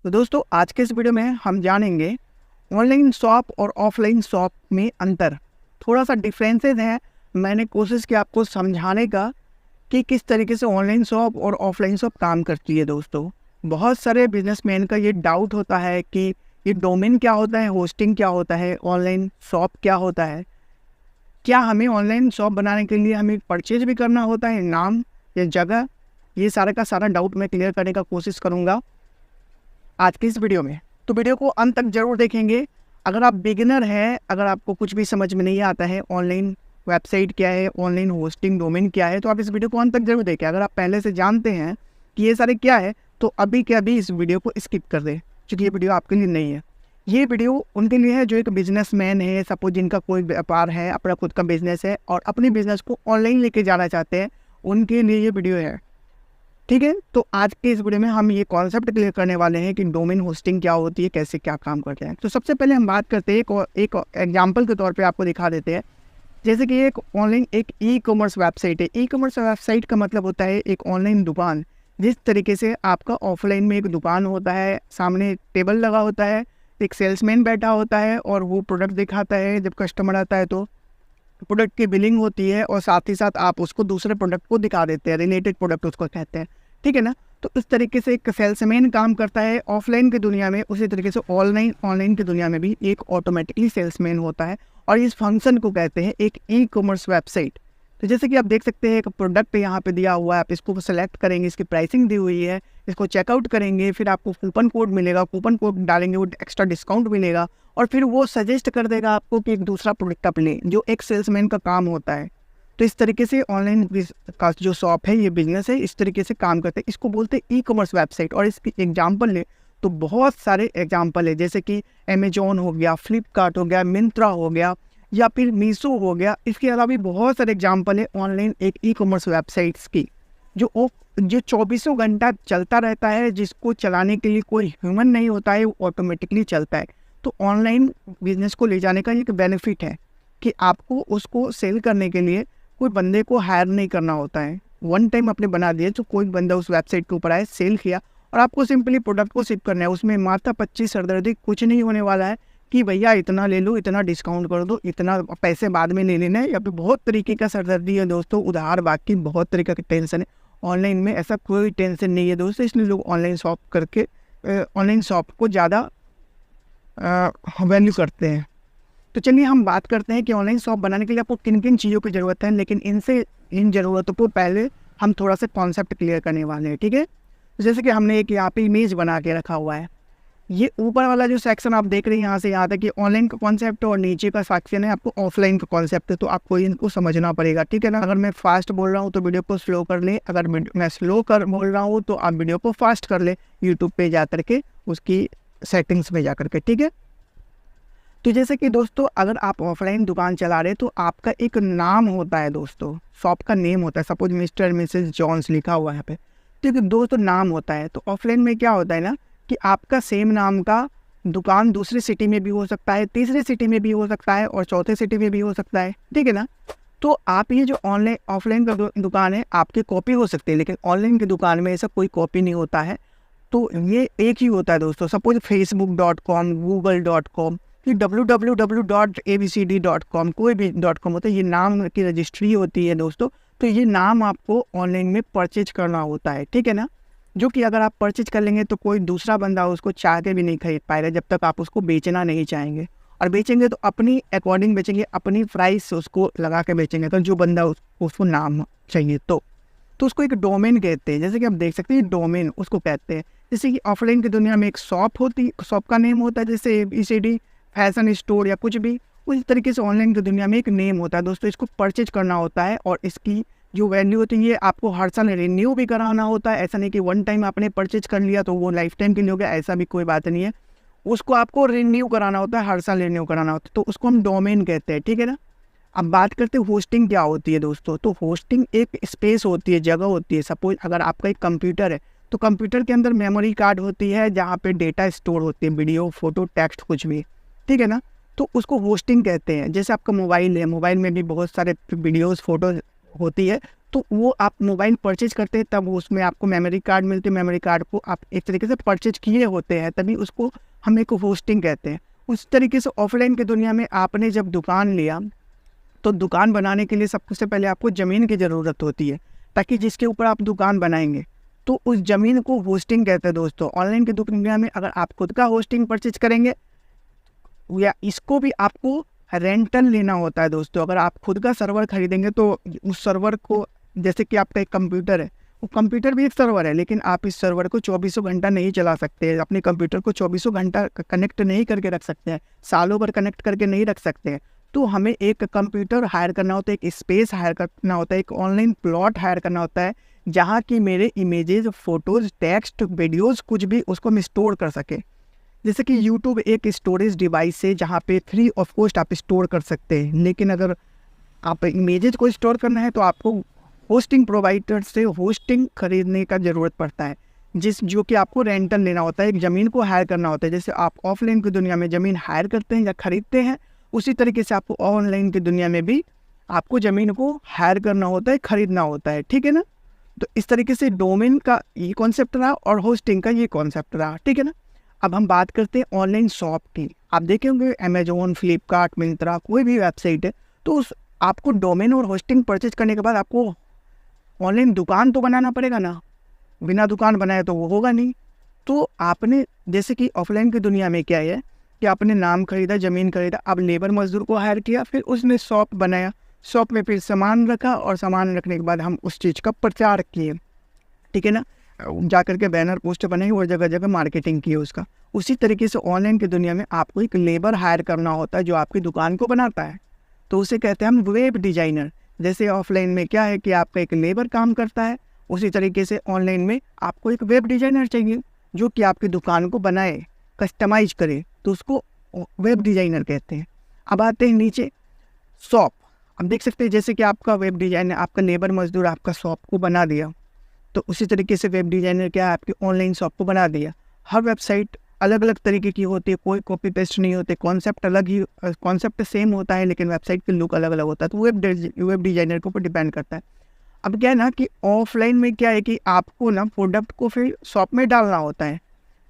तो दोस्तों आज के इस वीडियो में हम जानेंगे ऑनलाइन शॉप और ऑफलाइन शॉप में अंतर। थोड़ा सा डिफरेंसेस है। मैंने कोशिश की आपको समझाने का कि किस तरीके से ऑनलाइन शॉप और ऑफलाइन शॉप काम करती है। दोस्तों बहुत सारे बिजनेसमैन का ये डाउट होता है कि ये डोमेन क्या होता है, होस्टिंग क्या होता है, ऑनलाइन शॉप क्या होता है, क्या हमें ऑनलाइन शॉप बनाने के लिए हमें परचेज भी करना होता है, नाम या जगह। ये सारा का सारा डाउट मैं क्लियर करने का कोशिश करूँगा आज की इस वीडियो में। तो वीडियो को अंत तक जरूर देखेंगे। अगर आप बिगिनर हैं, अगर आपको कुछ भी समझ में नहीं आता है ऑनलाइन वेबसाइट क्या है, ऑनलाइन होस्टिंग डोमेन क्या है, तो आप इस वीडियो को अंत तक जरूर देखें। अगर आप पहले से जानते हैं कि ये सारे क्या है तो अभी के अभी इस वीडियो को स्किप कर दें, क्योंकि ये वीडियो आपके लिए नहीं है। ये वीडियो उनके लिए है जो एक बिजनेसमैन है, सपोज जिनका कोई व्यापार है, अपना खुद का बिजनेस है और अपने बिजनेस को ऑनलाइन लेके जाना चाहते हैं, उनके लिए ये वीडियो है। ठीक है, तो आज के इस वीडियो में हम ये कॉन्सेप्ट क्लियर करने वाले हैं कि डोमेन होस्टिंग क्या होती है, कैसे क्या काम करते हैं। तो सबसे पहले हम बात करते हैं एक एग्जांपल के तौर पे आपको दिखा देते हैं। जैसे कि एक ऑनलाइन एक ई कॉमर्स वेबसाइट है। ई कॉमर्स वेबसाइट का मतलब होता है एक ऑनलाइन दुकान। जिस तरीके से आपका ऑफलाइन में एक दुकान होता है, सामने टेबल लगा होता है, एक सेल्समैन बैठा होता है और वो प्रोडक्ट दिखाता है। जब कस्टमर आता है तो प्रोडक्ट की बिलिंग होती है और साथ ही साथ आप उसको दूसरे प्रोडक्ट को दिखा देते हैं, रिलेटेड प्रोडक्ट उसको कहते हैं। ठीक है ना। तो इस तरीके से एक सेल्समैन काम करता है ऑफलाइन की दुनिया में, उसी तरीके से ऑनलाइन की दुनिया में भी एक ऑटोमेटिकली सेल्समैन होता है और इस फंक्शन को कहते हैं एक ई कॉमर्स वेबसाइट। तो जैसे कि आप देख सकते हैं एक प्रोडक्ट यहाँ पे दिया हुआ है, आप इसको सेलेक्ट करेंगे, इसकी प्राइसिंग दी हुई है, इसको चेकआउट करेंगे, फिर आपको कूपन कोड मिलेगा, कूपन कोड डालेंगे वो एक्स्ट्रा डिस्काउंट मिलेगा और फिर वो सजेस्ट कर देगा आपको कि एक दूसरा प्रोडक्ट आप लें, जो एक सेल्समैन का काम होता है। तो इस तरीके से ऑनलाइन का जो शॉप है, ये बिजनेस है, इस तरीके से काम करते हैं। इसको बोलते हैं ई कॉमर्स वेबसाइट। और इसकी एग्जांपल ले तो बहुत सारे एग्जांपल है, जैसे कि अमेजोन हो गया, फ्लिपकार्ट हो गया, मिंत्रा हो गया या फिर मीशो हो गया। इसके अलावा भी बहुत सारे एग्जांपल है ऑनलाइन एक ई कॉमर्स वेबसाइट्स की, जो 24 घंटा चलता रहता है, जिसको चलाने के लिए कोई ह्यूमन नहीं होता है, वो ऑटोमेटिकली चलता है। तो ऑनलाइन बिजनेस को ले जाने का एक बेनिफिट है कि आपको उसको सेल करने के लिए कोई बंदे को हायर नहीं करना होता है। वन टाइम आपने बना दिया तो कोई बंदा उस वेबसाइट के ऊपर आए, सेल किया और आपको सिंपली प्रोडक्ट को शिप करना है। उसमें माथा 25 सरदर्दी कुछ नहीं होने वाला है कि भैया इतना ले लो, इतना डिस्काउंट कर दो, इतना पैसे बाद में ले लेना है, या फिर बहुत तरीके का सरदर्दी है दोस्तों, उधार बाकी बहुत तरीके का टेंशन है। ऑनलाइन में ऐसा कोई टेंशन नहीं है दोस्तों, इसलिए लोग ऑनलाइन शॉप करके ऑनलाइन शॉप को ज़्यादा वैल्यू करते हैं। तो चलिए हम बात करते हैं कि ऑनलाइन शॉप बनाने के लिए आपको किन किन चीज़ों की ज़रूरत है, लेकिन इन ज़रूरतों को पहले हम थोड़ा सा कॉन्सेप्ट क्लियर करने वाले हैं। ठीक है, जैसे कि हमने एक यहाँ पे इमेज बना के रखा हुआ है। ये ऊपर वाला जो सेक्शन आप देख रहे हैं, यहाँ से यहाँ तक कि ऑनलाइन का कॉन्सेप्ट और नीचे का सेक्शन है आपको ऑफलाइन का कॉन्सेप्ट है। तो आपको इनको समझना पड़ेगा। ठीक है ना। अगर मैं फास्ट बोल रहा हूँ तो वीडियो को स्लो कर ले, अगर मैं स्लो कर बोल रहा हूँ तो आप वीडियो को फास्ट कर ले, यूट्यूब पे जा करके उसकी सेटिंग्स में जा करके। ठीक है। तो जैसे कि दोस्तों अगर आप ऑफलाइन दुकान चला रहे तो आपका एक नाम होता है दोस्तों, शॉप का नेम होता है। सपोज मिस्टर मिसेस जॉन्स लिखा हुआ है यहाँ पे, ठीक है दोस्तों, नाम होता है। तो ऑफलाइन में क्या होता है ना कि आपका सेम नाम का दुकान दूसरी सिटी में भी हो सकता है, तीसरी सिटी में भी हो सकता है और चौथे सिटी में भी हो सकता है। ठीक है ना। तो आप ये जो ऑनलाइन ऑफलाइन का दुकान है, आपकी कॉपी हो सकती है, लेकिन ऑनलाइन की दुकान में ऐसा कोई कॉपी नहीं होता है। तो ये एक ही होता है दोस्तों। सपोज facebook.com, google.com, कि www.abcd.com, कोई भी .com होता है, ये नाम की रजिस्ट्री होती है दोस्तों। तो ये नाम आपको ऑनलाइन में परचेज करना होता है। ठीक है ना। जो कि अगर आप परचेज कर लेंगे तो कोई दूसरा बंदा उसको चाह के भी नहीं खरीद पाएगा, जब तक आप उसको बेचना नहीं चाहेंगे। और बेचेंगे तो अपनी अकॉर्डिंग बेचेंगे, अपनी प्राइस उसको लगा के बेचेंगे। तो जो बंदा उसको नाम चाहिए तो उसको एक डोमेन कहते हैं। जैसे कि आप देख सकते हैं डोमेन उसको कहते हैं। जैसे कि ऑफलाइन की दुनिया में एक शॉप होती, शॉप का नेम होता है, जैसे ABCD फैशन स्टोर या कुछ भी, उसी तरीके से ऑनलाइन की दुनिया में एक नेम होता है दोस्तों। इसको परचेज करना होता है और इसकी जो वैल्यू होती है आपको हर साल रिन्यू भी कराना होता है। ऐसा नहीं कि वन टाइम आपने परचेज कर लिया तो वो लाइफ टाइम के लिए हो गया, ऐसा भी कोई बात नहीं है। उसको आपको रिन्यू कराना होता है, हर साल रिन्यू कराना होता है। तो उसको हम डोमेन कहते हैं। ठीक है ना। अब बात करते हैं होस्टिंग क्या होती है दोस्तों। तो होस्टिंग एक स्पेस होती है, जगह होती है। सपोज अगर आपका एक कंप्यूटर है तो कंप्यूटर के अंदर मेमोरी कार्ड होती है, जहाँ पे डेटा स्टोर होती है, वीडियो, फोटो, टेक्स्ट, कुछ भी। ठीक है ना। तो उसको होस्टिंग कहते हैं। जैसे आपका मोबाइल है, मोबाइल में भी बहुत सारे वीडियोस, फोटो होती है, तो वो आप मोबाइल परचेज करते हैं तब उसमें आपको मेमोरी कार्ड मिलते हैं, मेमोरी कार्ड को आप एक तरीके से परचेज किए होते हैं, तभी उसको हम एक होस्टिंग कहते हैं। उस तरीके से ऑफलाइन की दुनिया में आपने जब दुकान लिया तो दुकान बनाने के लिए सबसे पहले आपको ज़मीन की ज़रूरत होती है, ताकि जिसके ऊपर आप दुकान बनाएंगे तो उस ज़मीन को होस्टिंग कहते हैं दोस्तों। ऑनलाइन की दुनिया में अगर आप खुद का होस्टिंग परचेज करेंगे या इसको भी आपको रेंटल लेना होता है दोस्तों। अगर आप खुद का सर्वर खरीदेंगे तो उस सर्वर को, जैसे कि आपका एक कंप्यूटर है, वो कंप्यूटर भी एक सर्वर है, लेकिन आप इस सर्वर को 24 घंटा नहीं चला सकते, अपने कंप्यूटर को 24 घंटा कनेक्ट नहीं करके रख सकते हैं, सालों भर कनेक्ट करके नहीं रख सकते हैं। तो हमें एक कंप्यूटर हायर करना होता है, एक स्पेस हायर करना होता है, एक ऑनलाइन प्लॉट हायर करना होता है, जहाँ की मेरे इमेजेस, फोटोज़, टेक्स्ट, वीडियोज़ कुछ भी उसको हम स्टोर कर सके। जैसे कि यूट्यूब एक स्टोरेज डिवाइस है जहाँ पे फ्री ऑफ कॉस्ट आप स्टोर कर सकते हैं, लेकिन अगर आप इमेजेस को स्टोर करना है तो आपको होस्टिंग प्रोवाइडर से होस्टिंग खरीदने का ज़रूरत पड़ता है, जो कि आपको रेंटल लेना होता है, एक ज़मीन को हायर करना होता है। जैसे आप ऑफलाइन की दुनिया में ज़मीन हायर करते हैं या ख़रीदते हैं, उसी तरीके से आपको ऑनलाइन की दुनिया में भी आपको ज़मीन को हायर करना होता है, ख़रीदना होता है, ठीक है ना। तो इस तरीके से डोमेन का ये कॉन्सेप्ट रहा और होस्टिंग का ये कॉन्सेप्ट रहा, ठीक है ना। अब हम बात करते हैं ऑनलाइन शॉप की। आप देखे होंगे अमेजोन, फ्लिपकार्ट, मिंत्रा, कोई भी वेबसाइट है, तो उस आपको डोमेन और होस्टिंग परचेज करने के बाद आपको ऑनलाइन दुकान तो बनाना पड़ेगा ना, बिना दुकान बनाए तो वो होगा नहीं। तो आपने, जैसे कि ऑफलाइन की दुनिया में क्या है कि आपने नाम खरीदा, ज़मीन खरीदा, अब लेबर मजदूर को हायर किया, फिर उसने शॉप बनाया, शॉप में फिर सामान रखा और सामान रखने के बाद हम उस चीज़ का प्रचार किए, ठीक है ना, जा करके बैनर पोस्टर बनाए और जगह जगह मार्केटिंग की उसका। उसी तरीके से ऑनलाइन की दुनिया में आपको एक लेबर हायर करना होता है जो आपकी दुकान को बनाता है, तो उसे कहते हैं हम वेब डिज़ाइनर। जैसे ऑफलाइन में क्या है कि आपका एक लेबर काम करता है, उसी तरीके से ऑनलाइन में आपको एक वेब डिज़ाइनर चाहिए जो कि आपकी दुकान को बनाए, कस्टमाइज करे, तो उसको वेब डिज़ाइनर कहते हैं। अब आते हैं नीचे शॉप। अब देख सकते हैं जैसे कि आपका वेब डिज़ाइनर, आपका लेबर मजदूर आपका शॉप को बना दिया, तो उसी तरीके से वेब डिज़ाइनर क्या है, आपकी ऑनलाइन शॉप को बना दिया। हर वेबसाइट अलग अलग तरीके की होती है, कोई कॉपी पेस्ट नहीं होते, कॉन्सेप्ट अलग ही, कॉन्सेप्ट सेम होता है लेकिन वेबसाइट के लुक अलग अलग होता है, तो वेब डिज़ाइनर के ऊपर डिपेंड करता है। अब क्या है ना कि ऑफलाइन में क्या है कि आपको ना प्रोडक्ट को फिर शॉप में डालना होता है।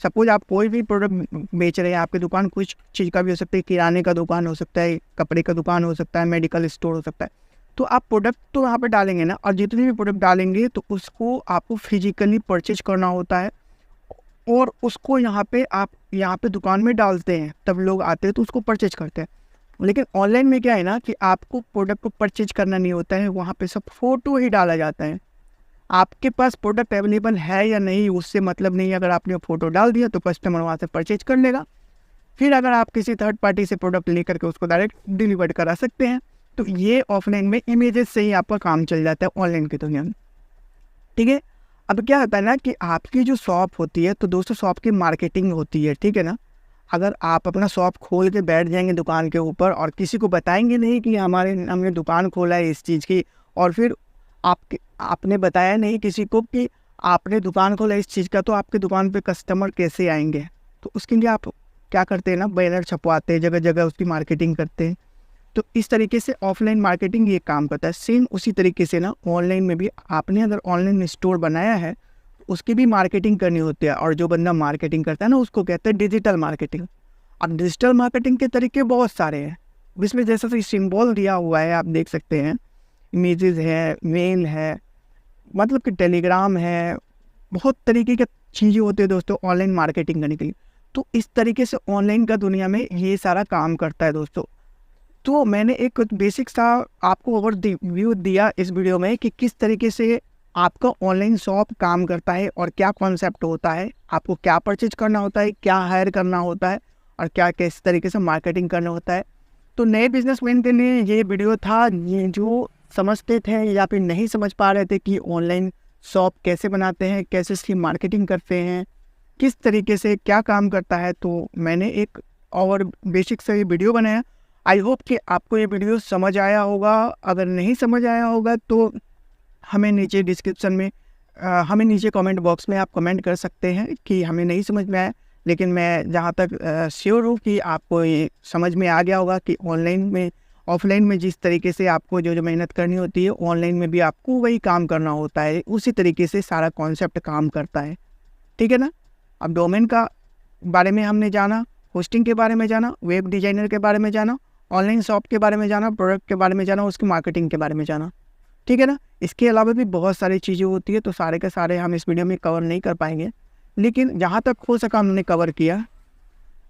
सपोज आप कोई भी प्रोडक्ट बेच रहे हैं, आपकी दुकान कुछ चीज़ का भी हो सकता है, किराने का दुकान हो सकता है, कपड़े का दुकान हो सकता है, मेडिकल स्टोर हो सकता है, तो आप प्रोडक्ट तो वहाँ पे डालेंगे ना, और जितने भी प्रोडक्ट डालेंगे तो उसको आपको फिजिकली परचेज करना होता है और उसको यहाँ पे दुकान में डालते हैं, तब लोग आते हैं तो उसको परचेज करते हैं। लेकिन ऑनलाइन में क्या है ना कि आपको प्रोडक्ट को परचेज करना नहीं होता है, वहाँ पे सब फोटो ही डाला जाता है। आपके पास प्रोडक्ट अवेलेबल है या नहीं उससे मतलब नहीं है, अगर आपने फ़ोटो डाल दिया तो कस्टमर वहाँ से परचेज कर लेगा। फिर अगर आप किसी थर्ड पार्टी से प्रोडक्ट लेकर के उसको डायरेक्ट डिलीवर करा सकते हैं। तो ये ऑफलाइन में इमेजेस से ही आपका काम चल जाता है ऑनलाइन की दुनिया में, ठीक है। अब क्या होता है ना कि आपकी जो शॉप होती है, तो दोस्तों शॉप की मार्केटिंग होती है, ठीक है ना। अगर आप अपना शॉप खोल के बैठ जाएंगे दुकान के ऊपर और किसी को बताएंगे नहीं कि हमने दुकान खोला है इस चीज़ की, और फिर आपने बताया नहीं किसी को कि आपने दुकान खोला इस चीज़ का, तो आपकी दुकान पे कस्टमर कैसे आएंगे। तो उसके लिए आप क्या करते हैं ना, बैनर छपवाते हैं, जगह जगह उसकी मार्केटिंग करते हैं। तो इस तरीके से ऑफलाइन मार्केटिंग ये काम करता है। सेम उसी तरीके से ना ऑनलाइन में भी आपने अगर ऑनलाइन स्टोर बनाया है उसकी भी मार्केटिंग करनी होती है, और जो बंदा मार्केटिंग करता है ना उसको कहते हैं डिजिटल मार्केटिंग। अब डिजिटल मार्केटिंग के तरीके बहुत सारे हैं, इसमें जैसा कि सिंबल दिया हुआ है आप देख सकते हैं, इमेजेस है, मेल है, मतलब कि टेलीग्राम है, बहुत तरीके की चीज़ें होती है दोस्तों ऑनलाइन मार्केटिंग करने के लिए। तो इस तरीके से ऑनलाइन का दुनिया में ये सारा काम करता है दोस्तों। तो मैंने एक बेसिक सा आपको ओवरव्यू दिया इस वीडियो में कि किस तरीके से आपका ऑनलाइन शॉप काम करता है और क्या कॉन्सेप्ट होता है, आपको क्या परचेज करना होता है, क्या हायर करना होता है और क्या किस तरीके से मार्केटिंग करना होता है। तो नए बिजनेसमैन के लिए ये वीडियो था, ये जो समझते थे या फिर नहीं समझ पा रहे थे कि ऑनलाइन शॉप कैसे बनाते हैं, कैसे इसकी मार्केटिंग करते हैं, किस तरीके से क्या काम करता है, तो मैंने एक और बेसिक सा ये वीडियो बनाया। आई होप कि आपको ये वीडियो समझ आया होगा। अगर नहीं समझ आया होगा तो हमें नीचे डिस्क्रिप्शन में हमें नीचे कमेंट बॉक्स में आप कमेंट कर सकते हैं कि हमें नहीं समझ में आया। लेकिन मैं जहाँ तक श्योर हूँ कि आपको ये समझ में आ गया होगा कि ऑफलाइन में जिस तरीके से आपको जो मेहनत करनी होती है, ऑनलाइन में भी आपको वही काम करना होता है। उसी तरीके से सारा कॉन्सेप्ट काम करता है, ठीक है ना। अब डोमेन का बारे में हमने जाना, होस्टिंग के बारे में जाना, वेब डिज़ाइनर के बारे में जाना, ऑनलाइन शॉप के बारे में जाना, प्रोडक्ट के बारे में जाना, उसकी मार्केटिंग के बारे में जाना, ठीक है ना। इसके अलावा भी बहुत सारी चीज़ें होती है, तो सारे के सारे हम इस वीडियो में कवर नहीं कर पाएंगे, लेकिन जहाँ तक हो सका हमने कवर किया।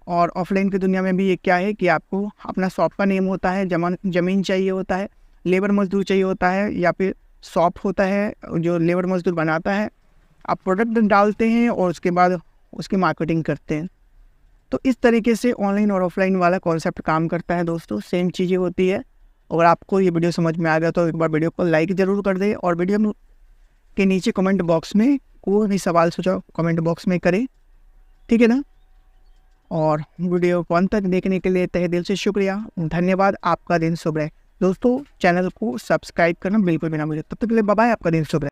और ऑफलाइन की दुनिया में भी ये क्या है कि आपको अपना शॉप का नेम होता है, ज़मीन चाहिए होता है, लेबर मजदूर चाहिए होता है, या फिर शॉप होता है जो लेबर मजदूर बनाता है, आप प्रोडक्ट डालते हैं और उसके बाद उसकी मार्केटिंग करते हैं। तो इस तरीके से ऑनलाइन और ऑफलाइन वाला कॉन्सेप्ट काम करता है दोस्तों, सेम चीज़ें होती है। अगर आपको ये वीडियो समझ में आ गया तो एक बार वीडियो को लाइक ज़रूर कर दें, और वीडियो के नीचे कमेंट बॉक्स में कोई भी सवाल सुझाव कमेंट बॉक्स में करें, ठीक है ना। और वीडियो को अंत तक देखने के लिए तहे दिल से शुक्रिया, धन्यवाद। आपका दिन शुभ रहे दोस्तों। चैनल को सब्सक्राइब करना बिल्कुल भी ना भूलें। तब तक के लिए बाय बाय, आपका दिन शुभ रहे।